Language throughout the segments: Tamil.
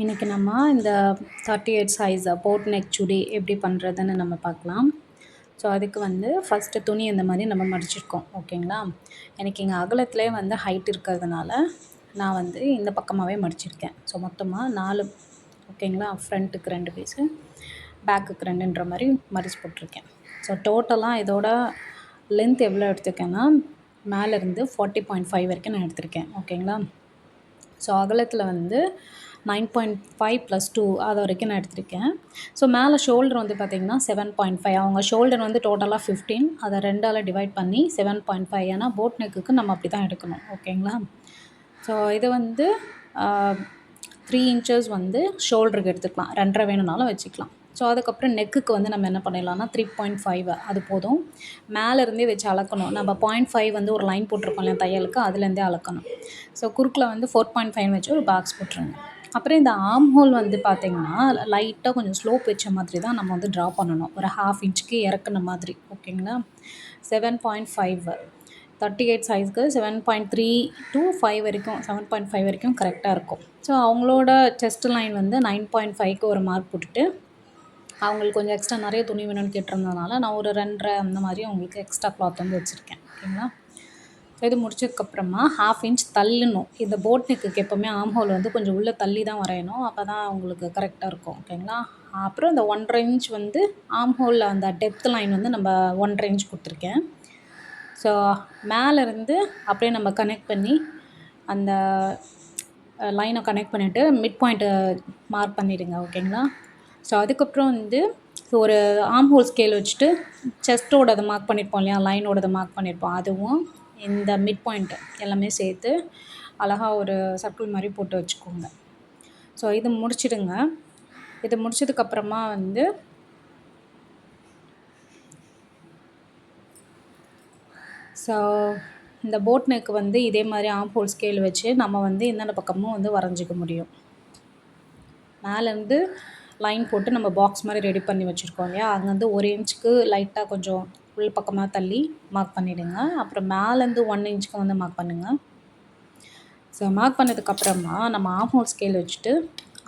இன்றைக்கி நம்ம இந்த 38 சைஸ் போட் நெக் சுடி எப்படி பண்ணுறதுன்னு நம்ம பார்க்கலாம். ஸோ அதுக்கு வந்து ஃபஸ்ட்டு துணி இந்த மாதிரி நம்ம மடிச்சிருக்கோம், ஓகேங்களா. எனக்கு இங்கே அகலத்திலே வந்து ஹைட் இருக்கிறதுனால நான் வந்து இந்த பக்கமாகவே மடிச்சிருக்கேன். ஸோ மொத்தமாக 4, ஓகேங்களா. ஃப்ரண்ட்டுக்கு 2 பீஸு, பேக்குக்கு 2ன்ற மாதிரி மடிச்சு போட்டிருக்கேன். ஸோ டோட்டலாக இதோட லென்த் எவ்வளோ எடுத்திருக்கேன்னா மேலேருந்து 40.5 வரைக்கும் நான் எடுத்திருக்கேன், ஓகேங்களா. ஸோ அகலத்தில் வந்து 9.5 + 2 அது வரைக்கும் நான் எடுத்திருக்கேன். ஸோ மேலே ஷோல்டர் வந்து பார்த்திங்கன்னா 7.5. அவங்க ஷோல்டர் வந்து டோட்டலாக 15, அதை 2ஆல் டிவைட் பண்ணி 7.5. ஏன்னா போட் நெக்குக்கு நம்ம அப்படி தான் எடுக்கணும், ஓகேங்களா. ஸோ இது வந்து 3 இன்ச்சஸ் வந்து ஷோல்டருக்கு எடுத்துக்கலாம், 2.5 வேணும்னாலும் வச்சுக்கலாம். ஸோ அதுக்கப்புறம் நெக்குக்கு வந்து நம்ம என்ன பண்ணிடலாம்னா 3.5 அது போதும். மேலேருந்தே வச்சு அளக்கணும். நம்ம 0.5 வந்து ஒரு லைன் போட்டிருக்கோம் இல்லையா தையலுக்கு, அதுலேருந்தே அளக்கணும். ஸோ குறுக்கில் வந்து 4.5 வச்சு ஒரு பாக்ஸ் போட்டுருங்க. அப்புறம் இந்த ஆர்ம் ஹோல் வந்து பார்த்திங்கன்னா லைட்டாக கொஞ்சம் ஸ்லோப் வச்ச மாதிரி தான் நம்ம வந்து ட்ரா பண்ணணும், ஒரு 1/2 இன்ச்சுக்கு இறக்குன மாதிரி, ஓகேங்களா. 7.5 38 சைஸ்க்கு 7.3 to 5 வரைக்கும், 7.5 வரைக்கும் கரெக்டாக இருக்கும். ஸோ அவங்களோட செஸ்ட் லைன் வந்து 9.5க்கு ஒரு மார்க் போட்டுட்டு, அவங்களுக்கு கொஞ்சம் எக்ஸ்ட்ரா நிறைய துணி வேணும்னு கேட்டிருந்ததுனால நான் ஒரு 2.5 அந்த மாதிரி அவங்களுக்கு எக்ஸ்ட்ரா கிளாத் வந்து வச்சுருக்கேன், ஓகேங்களா. இது முடிச்சதுக்கப்புறமா 1/2 இன்ச் தள்ளணும். இந்த போட் நெக்குக்கு எப்போவுமே ஆர்ம் ஹோல் வந்து கொஞ்சம் உள்ளே தள்ளி தான் வரையணும், அப்போ தான் அவங்களுக்கு கரெக்டாக இருக்கும், ஓகேங்களா. அப்புறம் இந்த 1.5 இன்ச் வந்து ஆர்ம் ஹோலில் அந்த டெப்த் லைன் வந்து நம்ம 1.5 இன்ச் கொடுத்துருக்கேன். ஸோ மேலேருந்து அப்படியே நம்ம கனெக்ட் பண்ணி அந்த லைனை கனெக்ட் பண்ணிவிட்டு மிட் பாயிண்ட்டை மார்க் பண்ணிவிடுங்க, ஓகேங்களா. ஸோ அதுக்கப்புறம் வந்து ஒரு ஆர்ம் ஹோல் ஸ்கேல் வச்சுட்டு செஸ்ட்டோடதை மார்க் பண்ணியிருப்போம் இல்லையா, லைனோடதை மார்க் பண்ணியிருப்போம், அதுவும் இந்த மிட் பாயிண்ட் எல்லாமே சேர்த்து அழகாக ஒரு சர்க்கிள் மாதிரி போட்டு வச்சுக்கோங்க. ஸோ இது முடிச்சிடுங்க. இது முடிச்சதுக்கப்புறமா வந்து ஸோ இந்த போட் நெக் வந்து இதே மாதிரி ஆர்ம் ஹோல் ஸ்கேல் வச்சு நம்ம வந்து இந்தந்த பக்கமும் வந்து வரைஞ்சிக்க முடியும். மேலேருந்து லைன் போட்டு நம்ம பாக்ஸ் மாதிரி ரெடி பண்ணி வச்சுருக்கோம் இல்லையா, அங்கேருந்து 1 இன்ச்சுக்கு லைட்டாக கொஞ்சம் உள் பக்கமாக தள்ளி மார்க் பண்ணிவிடுங்க. அப்புறம் மேலேருந்து 1 இன்ச்சுக்கு வந்து மார்க் பண்ணுங்கள். ஸோ மார்க் பண்ணதுக்கப்புறமா நம்ம ஆர்ம் ஹோல் ஸ்கேல் வச்சுட்டு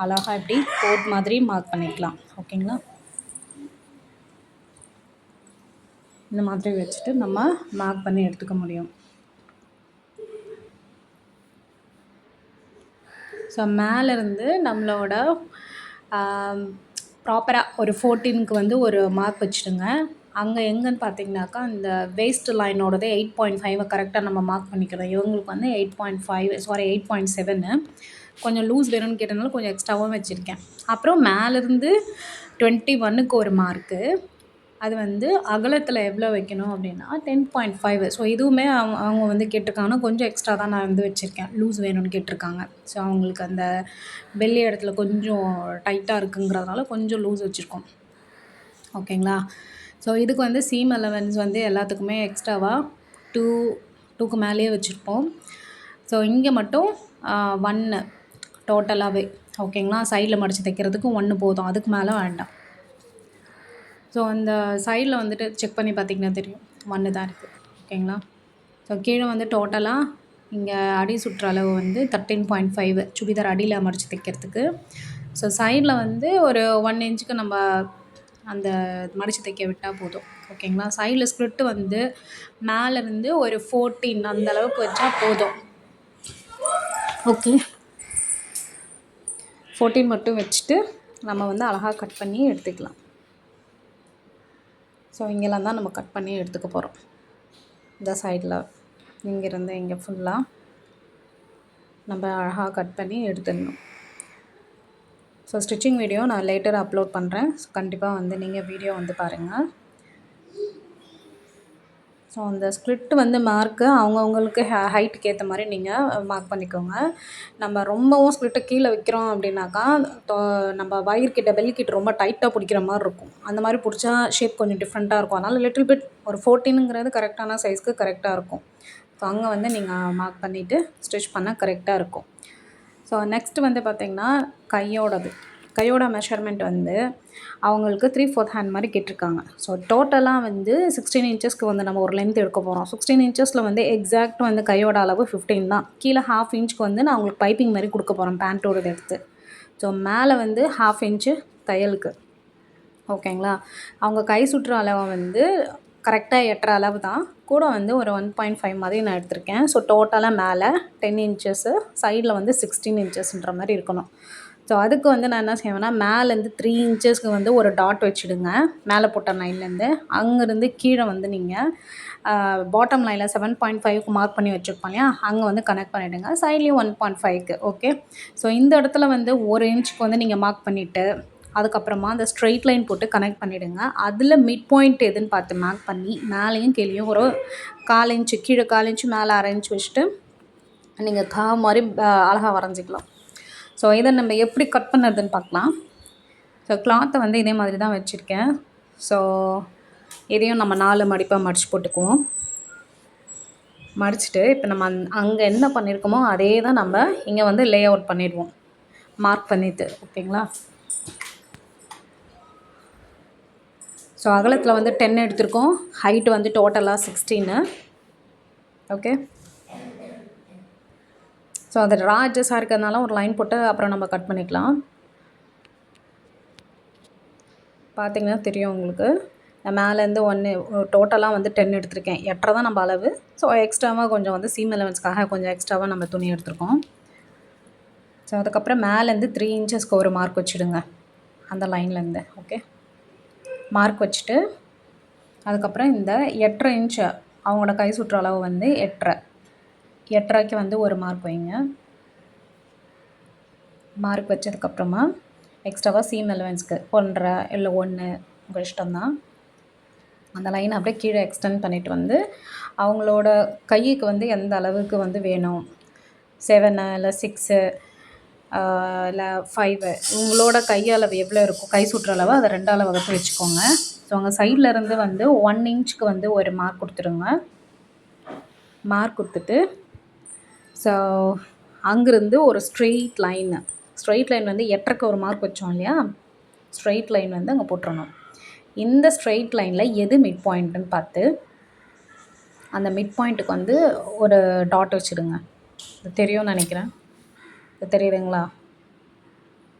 அழகாக இப்படி கோட் மாதிரி மார்க் பண்ணிக்கலாம், ஓகேங்களா. இந்த மாதிரி வச்சுட்டு நம்ம மார்க் பண்ணி எடுத்துக்க முடியும். ஸோ மேலேருந்து நம்மளோட ப்ராப்பராக ஒரு 14க்கு வந்து ஒரு மார்க் வச்சுடுங்க. அங்கே எங்கேன்னு பார்த்தீங்கன்னாக்கா இந்த வேஸ்ட் லைனோடதே 8.5 கரெக்டாக நம்ம மார்க் பண்ணிக்கிறோம். இவங்களுக்கு வந்து 8.7 கொஞ்சம் லூஸ் வேணும்னு கேட்டதுனால கொஞ்சம் எக்ஸ்ட்ராவும் வச்சுருக்கேன். அப்புறம் மேலேருந்து 21க்கு ஒரு மார்க்கு, அது வந்து அகலத்தில் எவ்வளோ வைக்கணும் அப்படின்னா 10.5. ஸோ இதுவுமே அவங்க வந்து கேட்டிருக்காங்கன்னா கொஞ்சம் எக்ஸ்ட்ரா தான் நான் வந்து வச்சுருக்கேன், லூஸ் வேணும்னு கேட்டிருக்காங்க. ஸோ அவங்களுக்கு அந்த பெல்லி இடத்துல கொஞ்சம் டைட்டாக இருக்குங்கிறதுனால கொஞ்சம் லூஸ் வச்சுருக்கோம், ஓகேங்களா. ஸோ இதுக்கு வந்து சீம் அலவன்ஸ் வந்து எல்லாத்துக்குமே எக்ஸ்ட்ராவாக 2க்கு மேலேயே வச்சுருப்போம். ஸோ இங்கே மட்டும் 1 டோட்டலாகவே, ஓகேங்களா. சைடில் மடித்து தைக்கிறதுக்கு 1 போதும், அதுக்கு மேலே வேண்டாம். ஸோ அந்த சைடில் வந்துட்டு செக் பண்ணி பார்த்திங்கன்னா தெரியும் 1 தான் இருக்குது, ஓகேங்களா. ஸோ கீழே வந்து டோட்டலாக இங்கே அடி சுற்று அளவு வந்து 13.5 சுடிதார் அடியில் மடித்து தைக்கிறதுக்கு. ஸோ சைடில் வந்து ஒரு 1 இன்ச்சுக்கு நம்ம அந்த மடித்து தைக்க விட்டால் போதும், ஓகேங்களா. சைடில் ஸ்ப்ளிட்டு வந்து மேலேருந்து ஒரு 14 அந்த அளவுக்கு வச்சா போதும், ஓகே. 14 மட்டும் வச்சுட்டு நம்ம வந்து அழகாக கட் பண்ணி எடுத்துக்கலாம். ஸோ இங்கெல்லாம் தான் நம்ம கட் பண்ணி எடுத்துக்க போகிறோம். இந்த சைடில் இங்கேருந்து இங்கே ஃபுல்லாக நம்ம அழகாக கட் பண்ணி எடுத்துடணும். ஸோ ஸ்டிச்சிங் வீடியோ நான் லேட்டர் அப்லோட் பண்ணுறேன். ஸோ கண்டிப்பாக வந்து நீங்கள் வீடியோ வந்து பாருங்கள். ஸோ அந்த ஸ்ப்ளிட் வந்து மார்க்கு அவங்கவுங்களுக்கு ஹைட்டுக்கு ஏற்ற மாதிரி நீங்கள் மார்க் பண்ணிக்கோங்க. நம்ம ரொம்பவும் ஸ்ப்ளிட்டை கீழே வைக்கிறோம் அப்படின்னாக்கா நம்ம வயிறுக்கிட்ட பெல்லிக்கிட்ட ரொம்ப டைட்டாக பிடிக்கிற மாதிரி இருக்கும். அந்த மாதிரி பிடிச்சா ஷேப் கொஞ்சம் டிஃப்ரெண்ட்டாக இருக்கும். அதனால் லிட்டில் பிட் ஒரு 14ங்கிறது கரெக்டான சைஸ்க்கு கரெக்டாக இருக்கும். ஸோ அங்கே வந்து நீங்கள் மார்க் பண்ணிவிட்டு ஸ்டிச் பண்ணால் கரெக்டாக இருக்கும். ஸோ நெக்ஸ்ட்டு வந்து பார்த்திங்கன்னா கையோட மெஷர்மெண்ட் வந்து அவங்களுக்கு 3/4 ஹேண்ட் மாதிரி கேட்டிருக்காங்க. ஸோ டோட்டலாக வந்து 16 இன்ச்சஸ்க்கு வந்து நம்ம ஒரு லென்த் எடுக்க போகிறோம். 16 இன்ச்சஸில் வந்து எக்ஸாக்ட் வந்து கையோட அளவு 15 தான். கீழே 1/2 இன்ச்சுக்கு வந்து நான் அவங்களுக்கு பைப்பிங் மாதிரி கொடுக்க போகிறேன் பேண்ட்டோடது எடுத்து. ஸோ மேலே வந்து 1/2 இன்ச்சு தையலுக்கு. ஓகேங்களா? அவங்க கை சுற்று அளவை வந்து கரெக்டாக எட்டுற அளவு தான். கூட வந்து ஒரு 1.5 மாதிரி நான் எடுத்திருக்கேன். ஸோ டோட்டலாக மேலே 10 இன்ச்சஸ்ஸு, சைடில் வந்து 16 இன்ச்சஸ்ன்ற மாதிரி இருக்கணும். ஸோ அதுக்கு வந்து நான் என்ன செய்வேன்னா, மேலேருந்து 3 இன்ச்சஸ்க்கு வந்து ஒரு டாட் வச்சுடுங்க. மேலே போட்ட லைன்லேருந்து. அங்கேருந்து கீழே வந்து நீங்கள் பாட்டம் லைனில் 7.5க்கு மார்க் பண்ணி வச்சுருப்போம் இல்லையா, அங்கே வந்து கனெக்ட் பண்ணிவிடுங்க. சைட்லேயும் 1.5க்கு. ஓகே. ஸோ இந்த இடத்துல வந்து 1 இன்ச்சுக்கு வந்து நீங்கள் மார்க் பண்ணிவிட்டு, அதுக்கப்புறமா அந்த ஸ்ட்ரெயிட் லைன் போட்டு கனெக்ட் பண்ணிவிடுங்க. அதில் மிட் பாயிண்ட் எதுன்னு பார்த்து மார்க் பண்ணி மேலேயும் கீழேயும் ஒரு 1/4 இன்ச்சு, கீழே 1/4 இன்ச்சு, மேலே 1/2 இன்ச் வச்சுட்டு நீங்கள் கர்வ் மாதிரி அழகாக வரைஞ்சிக்கலாம். ஸோ இதை நம்ம எப்படி கட் பண்ணுறதுன்னு பார்க்கலாம். ஸோ கிளாத்தை வந்து இதே மாதிரி தான் வச்சுருக்கேன். ஸோ இதையும் நம்ம 4 மடிப்பாக மடித்து போட்டுக்குவோம். மடிச்சுட்டு இப்போ நம்ம அங்கே என்ன பண்ணியிருக்கோமோ அதே தான் நம்ம இங்கே வந்து லே அவுட் பண்ணிடுவோம், மார்க் பண்ணிவிட்டு. ஓகேங்களா? ஸோ அகலத்தில் வந்து 10 எடுத்திருக்கோம். ஹைட்டு வந்து டோட்டலாக 16. ஓகே. ஸோ அது ரா அட்ஜஸ்டாக இருக்கிறதுனால ஒரு லைன் போட்டு அப்புறம் நம்ம கட் பண்ணிக்கலாம். பார்த்திங்கன்னா தெரியும் உங்களுக்கு. நான் மேலேருந்து டோட்டலாக வந்து 10 எடுத்திருக்கேன். 8.5 தான் நம்ம அளவு. ஸோ எக்ஸ்ட்ராவாக கொஞ்சம் வந்து சீம் அலவன்ஸ்க்காக கொஞ்சம் எக்ஸ்ட்ராவாக நம்ம துணி எடுத்திருக்கோம். ஸோ அதுக்கப்புறம் மேலேருந்து 3 இன்ச்சஸ்க்கு ஒரு மார்க் வச்சுடுங்க அந்த லைன்லேருந்து. ஓகே. மார்க் வச்சுட்டு அதுக்கப்புறம் இந்த 8.5 இன்ச்சு அவங்களோட கை சுற்று அளவு வந்து 8.5க்கு வந்து ஒரு மார்க் வைங்க. மார்க் வச்சதுக்கப்புறமா எக்ஸ்ட்ராவாக சீம் அலவன்ஸ்க்கு 1.5 இல்லை 1 உங்கள் இஷ்டம்தான். அந்த லைனை அப்படியே கீழே எக்ஸ்டெண்ட் பண்ணிவிட்டு வந்து அவங்களோட கைக்கு வந்து எந்த அளவுக்கு வந்து வேணும், 7 இல்லை 6 இல்லை 5, உங்களோட கையளவு எவ்வளோ இருக்கும், கை சுற்றளவு அதை 2ஆல் வகுத்து வச்சுக்கோங்க. ஸோ அவங்க சைடில் இருந்து வந்து 1 இன்ச்சுக்கு வந்து ஒரு மார்க் கொடுத்துருங்க. மார்க் கொடுத்துட்டு ஸோ அங்கேருந்து ஒரு ஸ்ட்ரெயிட் லைன் வந்து 8.5க்கு ஒரு மார்க் வச்சோம் இல்லையா, ஸ்ட்ரெயிட் லைன் வந்து அங்கே போட்டுறணும். இந்த ஸ்ட்ரெயிட் லைனில் எது மிட் பாயிண்ட்டுன்னு பார்த்து அந்த மிட் பாயிண்ட்டுக்கு வந்து ஒரு டாட் வச்சுடுங்க. இது தெரியும்னு நினைக்கிறேன். இது தெரியுதுங்களா?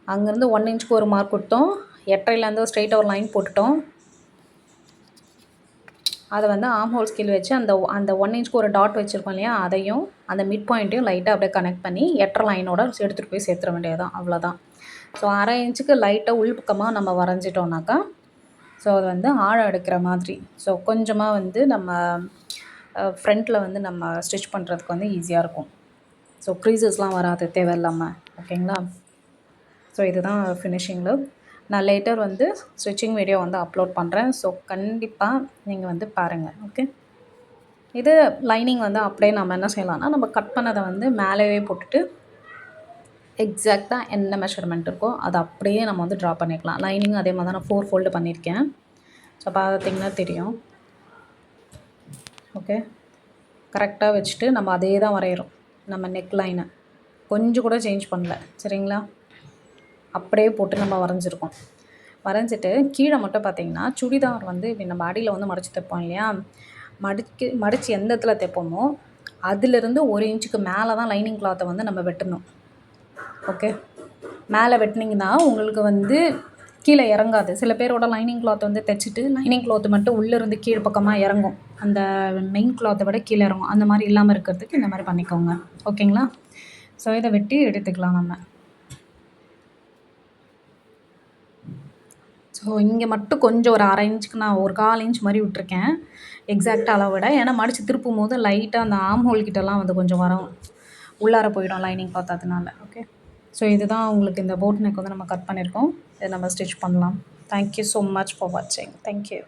அங்கேருந்து 1 இன்ச்சுக்கு ஒரு மார்க் கொடுத்தோம். 8.5லேருந்து ஸ்ட்ரெயிட்டாக ஒரு லைன் போட்டுட்டோம். அதை வந்து ஆர்ம் ஹோல் ஸ்கேல் வச்சு அந்த 1 இன்ச்சுக்கு ஒரு டாட் வச்சுருக்கோம் இல்லையா, அதையும் அந்த மிட் பாயிண்ட்டையும் லைட்டாக அப்படியே கனெக்ட் பண்ணி 8.5 லைனோட எடுத்துகிட்டு போய் சேர்த்துற வேண்டியதுதான். அவ்வளோதான். ஸோ 1/2 இன்ச்சுக்கு லைட்டாக உள்பக்கமாக நம்ம வரைஞ்சிட்டோம்னாக்கா ஸோ அது வந்து ஆழம் எடுக்கிற மாதிரி. ஸோ கொஞ்சமாக வந்து நம்ம ஃப்ரண்ட்டில் வந்து நம்ம ஸ்டிச் பண்ணுறதுக்கு வந்து ஈஸியாக இருக்கும். ஸோ க்ரீசஸ்லாம் வராது தேவையில்லாமல். ஓகேங்களா? ஸோ இதுதான் ஃபினிஷிங் லுக். நான் லேட்டர் வந்து ஸ்டிச்சிங் வீடியோ வந்து அப்லோட் பண்ணுறேன். ஸோ கண்டிப்பாக நீங்கள் வந்து பாருங்கள். ஓகே. இது லைனிங் வந்து அப்படியே நம்ம என்ன செய்யலாம்னா, நம்ம கட் பண்ணதை வந்து மேலேயே போட்டுட்டு எக்ஸாக்டாக என்ன மெஷர்மெண்ட் இருக்கோ அதை அப்படியே நம்ம வந்து ட்ரா பண்ணிக்கலாம். லைனிங் அதே மாதிரி தான் நான் 4 ஃபோல்டு பண்ணியிருக்கேன். ஸோ பார்த்திங்கன்னா தெரியும். ஓகே. கரெக்டாக வச்சுட்டு நம்ம அதே தான் வரைகிறோம். நம்ம நெக் லைனை கொஞ்சம் கூட சேஞ்ச் பண்ணல. சரிங்களா? அப்படியே போட்டு நம்ம வரைஞ்சிருக்கோம். வரைஞ்சிட்டு கீழே மட்டும் பார்த்திங்கன்னா சுடிதார் வந்து இப்படி நம்ம அடியில் வந்து மடித்து தைப்போம் இல்லையா, மடித்து எந்த இடத்துல தைப்போமோ அதிலிருந்து 1 இன்ச்சுக்கு மேலே தான் லைனிங் கிளாத்தை வந்து நம்ம வெட்டணும். ஓகே. மேலே வெட்டினீங்கன்னா உங்களுக்கு வந்து கீழே இறங்காது. சில பேரோட லைனிங் கிளாத் வந்து தைச்சிட்டு லைனிங் கிளாத்து மட்டும் உள்ளேருந்து கீழ் பக்கமாக இறங்கும், அந்த மெயின் கிளாத்தை விட கீழே இறங்கும். அந்த மாதிரி இல்லாமல் இருக்கிறதுக்கு இந்த மாதிரி பண்ணிக்கோங்க. ஓகேங்களா? ஸோ இதை வெட்டி எடுத்துக்கலாம் நம்ம. ஸோ இங்கே மட்டும் கொஞ்சம் ஒரு 1/2 இன்ச்சுக்கு நான் ஒரு 1/4 இன்ச் மாதிரி விட்டுருக்கேன் எக்ஸாக்டாக அளவை விட. ஏன்னா மடித்து திருப்பும் போது லைட்டாக அந்த ஆர்ம் ஹோல் கிட்டலாம் வந்து கொஞ்சம் வரும், உள்ளார போயிடும் லைனிங் பார்த்ததுனால. ஓகே. ஸோ இதுதான் உங்களுக்கு இந்த போட் நெக் வந்து நம்ம கட் பண்ணியிருக்கோம். இதை நம்ம ஸ்டிச் பண்ணலாம். தேங்க்யூ ஸோ மச் ஃபார் வாட்சிங். தேங்க்யூ.